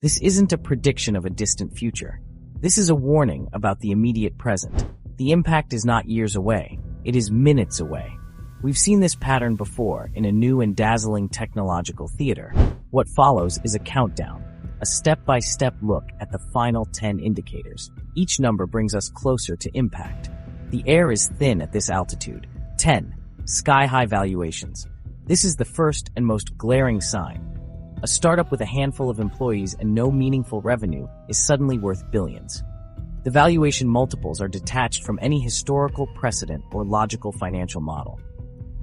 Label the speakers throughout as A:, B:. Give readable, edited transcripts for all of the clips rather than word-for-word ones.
A: This isn't a prediction of a distant future. This is a warning about the immediate present. The impact is not years away. It is minutes away. We've seen this pattern before in a new and dazzling technological theater. What follows is a countdown, a step-by-step look at the final 10 indicators. Each number brings us closer to impact. The air is thin at this altitude. 10. Sky-high valuations. This is the first and most glaring sign. A startup with a handful of employees and no meaningful revenue is suddenly worth billions. The valuation multiples are detached from any historical precedent or logical financial model.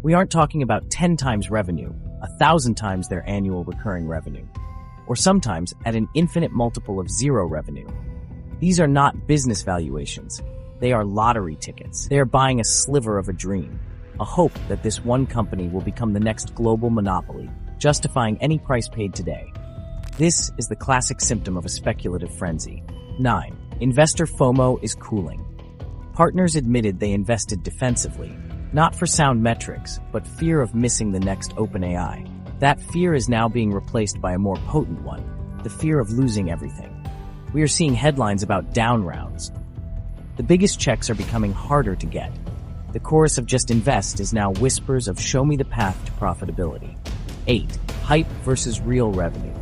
A: We aren't talking about 10 times revenue, 1,000 times their annual recurring revenue, or sometimes at an infinite multiple of zero revenue. These are not business valuations. They are lottery tickets. They are buying a sliver of a dream, a hope that this one company will become the next global monopoly, justifying any price paid today. This is the classic symptom of a speculative frenzy. 9. Investor FOMO is cooling. Partners admitted they invested defensively, not for sound metrics, but fear of missing the next OpenAI. That fear is now being replaced by a more potent one, the fear of losing everything. We are seeing headlines about down rounds. The biggest checks are becoming harder to get. The chorus of just invest is now whispers of show me the path to profitability. 8. Hype versus real revenue.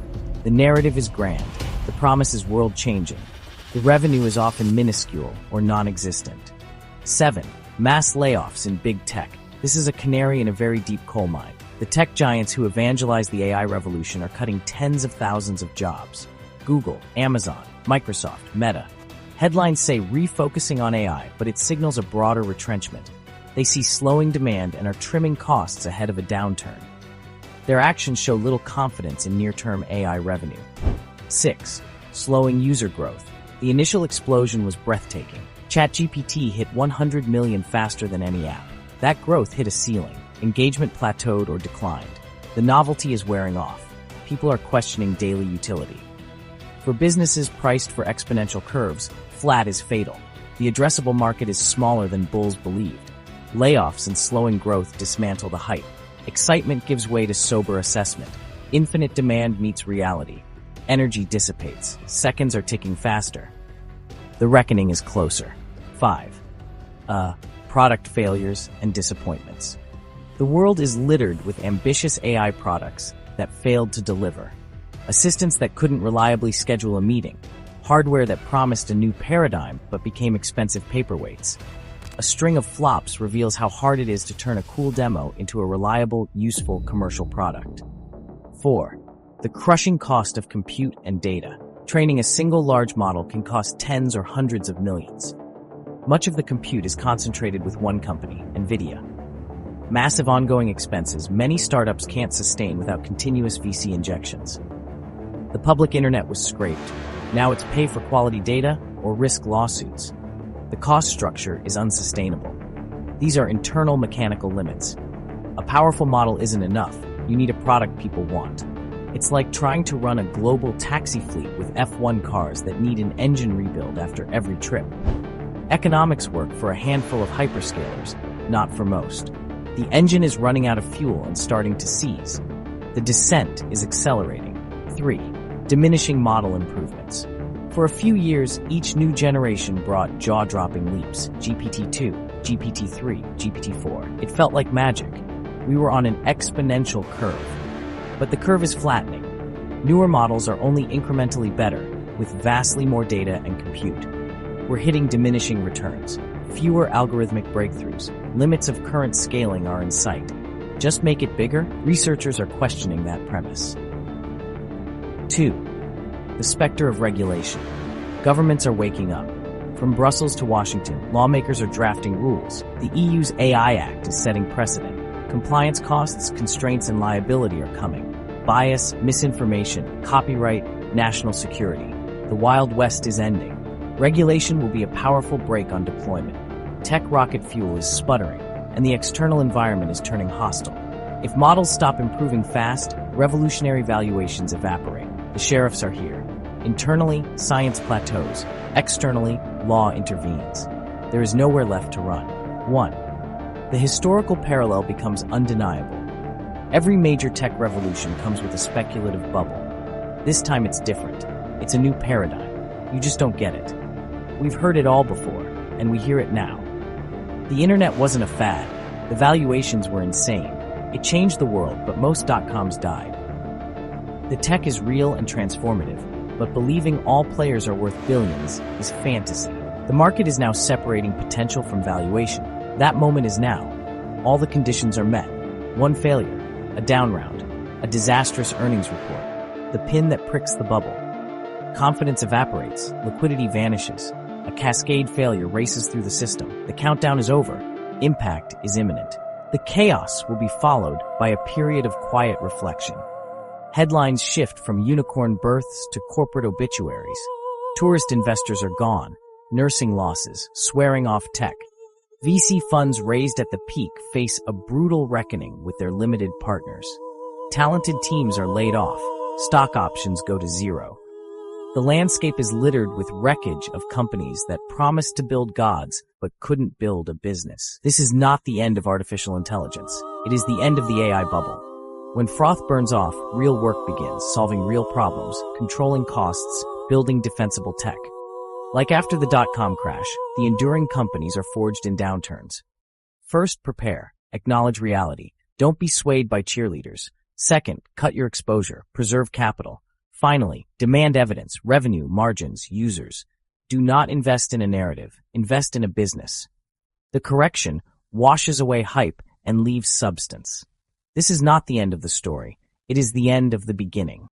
A: The narrative is grand. The promise is world-changing. The revenue is often minuscule or non-existent. 7. Mass layoffs in big tech. This is a canary in a very deep coal mine. The tech giants who evangelize the AI revolution are cutting tens of thousands of jobs. Google, Amazon, Microsoft, Meta. Headlines say refocusing on AI, but it signals a broader retrenchment. They see slowing demand and are trimming costs ahead of a downturn. Their actions show little confidence in near-term AI revenue. 6. Slowing user growth. The initial explosion was breathtaking. ChatGPT hit 100 million faster than any app. That growth hit a ceiling. Engagement plateaued or declined. The novelty is wearing off. People are questioning daily utility. For businesses priced for exponential curves, flat is fatal. The addressable market is smaller than bulls believed. Layoffs and slowing growth dismantle the hype. Excitement gives way to sober assessment. Infinite demand meets reality. Energy dissipates. Seconds are ticking faster. The reckoning is closer. 5. Product failures and disappointments. The world is littered with ambitious AI products that failed to deliver. Assistants that couldn't reliably schedule a meeting. Hardware that promised a new paradigm but became expensive paperweights. A string of flops reveals how hard it is to turn a cool demo into a reliable, useful commercial product. 4. The crushing cost of compute and data. Training a single large model can cost tens or hundreds of millions. Much of the compute is concentrated with one company, NVIDIA. Massive ongoing expenses many startups can't sustain without continuous VC injections. The public internet was scraped. Now it's pay for quality data or risk lawsuits. The cost structure is unsustainable. These are internal mechanical limits. A powerful model isn't enough. You need a product people want. It's like trying to run a global taxi fleet with F1 cars that need an engine rebuild after every trip. Economics work for a handful of hyperscalers, not for most. The engine is running out of fuel and starting to seize. The descent is accelerating. 3. Diminishing model improvements. For a few years, each new generation brought jaw-dropping leaps. GPT-2, GPT-3, GPT-4. It felt like magic. We were on an exponential curve. But the curve is flattening. Newer models are only incrementally better, with vastly more data and compute. We're hitting diminishing returns. Fewer algorithmic breakthroughs. Limits of current scaling are in sight. Just make it bigger? Researchers are questioning that premise. 2. The specter of regulation. Governments are waking up. From Brussels to Washington, lawmakers are drafting rules. The EU's AI Act is setting precedent. Compliance costs, constraints, and liability are coming. Bias, misinformation, copyright, national security. The Wild West is ending. Regulation will be a powerful brake on deployment. Tech rocket fuel is sputtering, and the external environment is turning hostile. If models stop improving fast, revolutionary valuations evaporate. The sheriffs are here. Internally, science plateaus. Externally, law intervenes. There is nowhere left to run. 1. The historical parallel becomes undeniable. Every major tech revolution comes with a speculative bubble. This time it's different. It's a new paradigm. You just don't get it. We've heard it all before, and we hear it now. The internet wasn't a fad. The valuations were insane. It changed the world, but most dot-coms died. The tech is real and transformative, but believing all players are worth billions is fantasy. The market is now separating potential from valuation. That moment is now. All the conditions are met. One failure, a down round, a disastrous earnings report, the pin that pricks the bubble. Confidence evaporates, liquidity vanishes. A cascade failure races through the system. The countdown is over. Impact is imminent. The chaos will be followed by a period of quiet reflection. Headlines shift from unicorn births to corporate obituaries. Tourist investors are gone, nursing losses, swearing off tech. VC funds raised at the peak face a brutal reckoning with their limited partners. Talented teams are laid off. Stock options go to zero. The landscape is littered with wreckage of companies that promised to build gods but couldn't build a business. This is not the end of artificial intelligence. It is the end of the AI bubble. When froth burns off, real work begins, solving real problems, controlling costs, building defensible tech. Like after the dot-com crash, the enduring companies are forged in downturns. First, prepare. Acknowledge reality. Don't be swayed by cheerleaders. Second, cut your exposure. Preserve capital. Finally, demand evidence, revenue, margins, users. Do not invest in a narrative. Invest in a business. The correction washes away hype and leaves substance. This is not the end of the story. It is the end of the beginning.